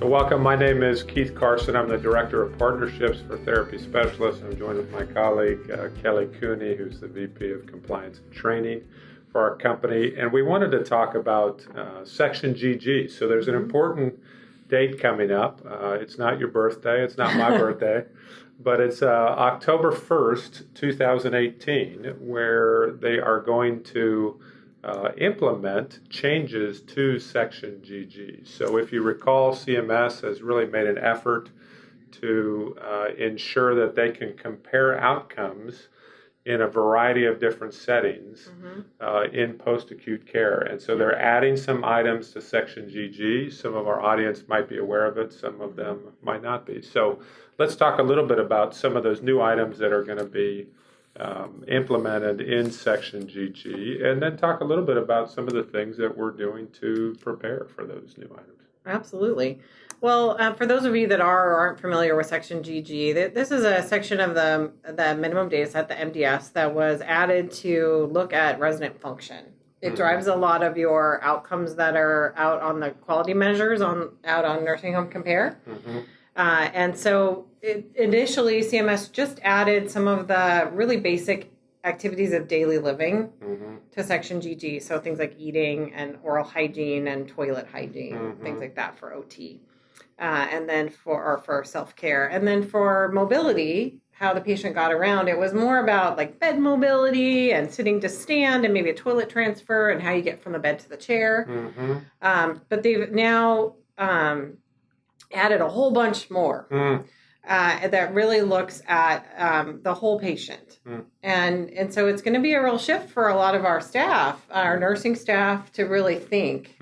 So welcome, my name is Keith Carson. I'm the Director of Partnerships for Therapy Specialists. I'm joined with my colleague, Kelly Cooney, who's the VP of Compliance and Training for our company. And we wanted to talk about Section GG. So there's an important date coming up. It's not your birthday, it's not my birthday, but it's October 1st, 2018, where they are going to implement changes to Section GG. So if you recall, CMS has really made an effort to ensure that they can compare outcomes in a variety of different settings in post-acute care. And so they're adding some items to Section GG. Some of our audience might be aware of it, some of them might not be. So let's talk a little bit about some of those new items that are going to be implemented in Section GG, and then talk a little bit about some of the things that we're doing to prepare for those new items. Absolutely. Well, for those of you that are or aren't familiar with Section GG, this is a section of the minimum data set, the MDS, that was added to look at resident function. It drives a lot of your outcomes that are out on the quality measures out on nursing home compare. And so initially, CMS just added some of the really basic activities of daily living to Section GG. So things like eating and oral hygiene and toilet hygiene, things like that for OT. And then for self-care. And then for mobility, how the patient got around, it was more about like bed mobility and sitting to stand and maybe a toilet transfer and how you get from the bed to the chair. But they've now added a whole bunch more that really looks at the whole patient. And so it's going to be a real shift for a lot of our staff, our nursing staff, to really think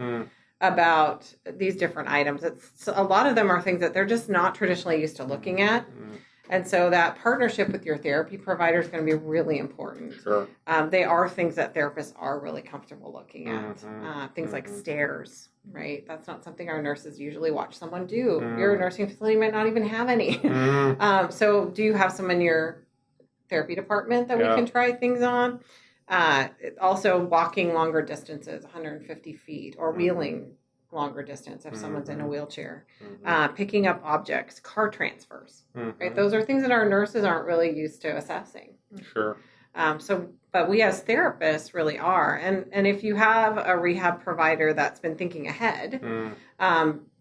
about these different items. A lot of them are things that they're just not traditionally used to looking at. And so that partnership with your therapy provider is going to be really important. Sure. They are things that therapists are really comfortable looking at. Things like stairs, right? That's not something our nurses usually watch someone do. Your nursing facility might not even have any. So do you have some in your therapy department that we can try things on? Also walking longer distances, 150 feet, or wheeling longer distance if someone's in a wheelchair, picking up objects, car transfers, right? Those are things that our nurses aren't really used to assessing. Sure. But we as therapists really are. And if you have a rehab provider that's been thinking ahead,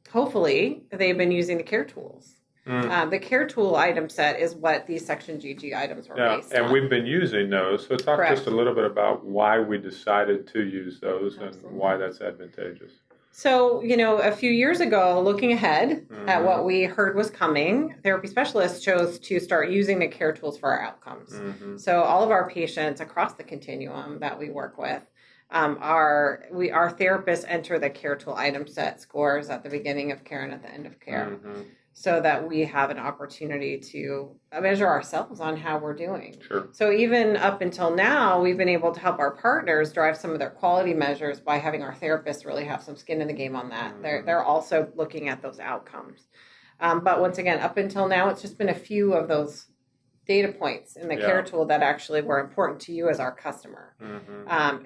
hopefully they've been using the care tools. The care tool item set is what these Section GG items were based on. And we've been using those. So talk just a little bit about why we decided to use those and why that's advantageous. So, a few years ago, looking ahead at what we heard was coming, therapy specialists chose to start using the care tools for our outcomes. So all of our patients across the continuum that we work with, our therapists enter the care tool item set scores at the beginning of care and at the end of care. So that we have an opportunity to measure ourselves on how we're doing. Sure. So even up until now, we've been able to help our partners drive some of their quality measures by having our therapists really have some skin in the game on that. They're also looking at those outcomes. But once again, up until now, it's just been a few of those data points in the care tool that actually were important to you as our customer.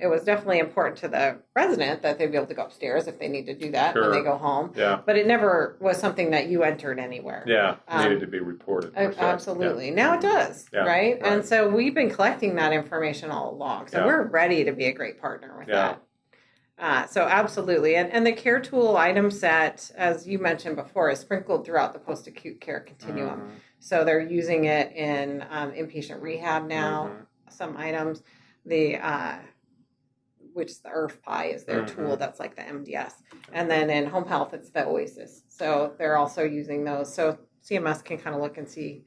It was definitely important to the resident that they'd be able to go upstairs if they need to do that when they go home. But it never was something that you entered anywhere. Needed to be reported. Absolutely. Now it does, right? And so we've been collecting that information all along. So we're ready to be a great partner with that. So absolutely. And the care tool item set, as you mentioned before, is sprinkled throughout the post-acute care continuum. So they're using it in inpatient rehab now, some items. Which the IRF is their tool, that's like the MDS. And then in home health, it's the Oasis. So they're also using those. So CMS can kind of look and see,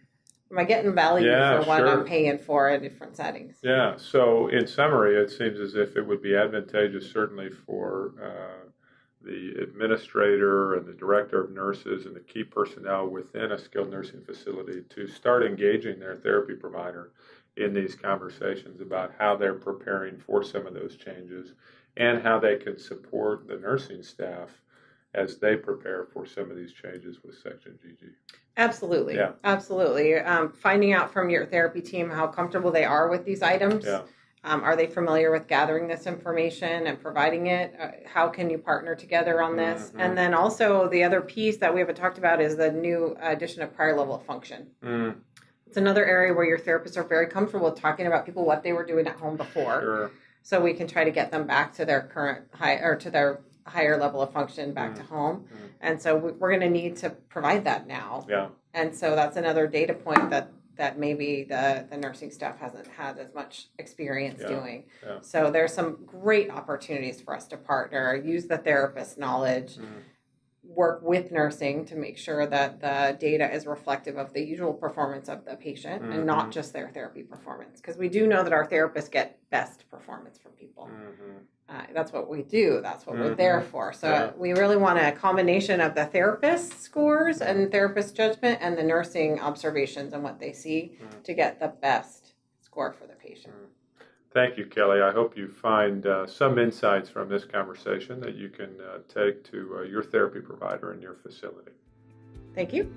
am I getting value for what I'm paying for in different settings? So in summary, it seems as if it would be advantageous certainly for the administrator and the director of nurses and the key personnel within a skilled nursing facility to start engaging their therapy provider in these conversations about how they're preparing for some of those changes and how they can support the nursing staff as they prepare for some of these changes with Section GG. Absolutely. Absolutely. Finding out from your therapy team how comfortable they are with these items Are they familiar with gathering this information and providing it? How can you partner together on this? Mm-hmm. And then also the other piece that we haven't talked about is the new addition of prior level of function. Mm. It's another area where your therapists are very comfortable with talking about people, what they were doing at home before. Sure. So we can try to get them back to their current to their higher level of function back to home. And so we're going to need to provide that now. Yeah. And so that's another data point that maybe the nursing staff hasn't had as much experience doing. Yeah. So there's some great opportunities for us to partner, use the therapist knowledge, work with nursing to make sure that the data is reflective of the usual performance of the patient and not just their therapy performance. Because we do know that our therapists get best performance from people. That's what we do. That's what we're there for. So we really want a combination of the therapist scores and therapist judgment and the nursing observations and what they see to get the best score for the patient. Thank you, Kelly. I hope you find some insights from this conversation that you can take to your therapy provider in your facility. Thank you.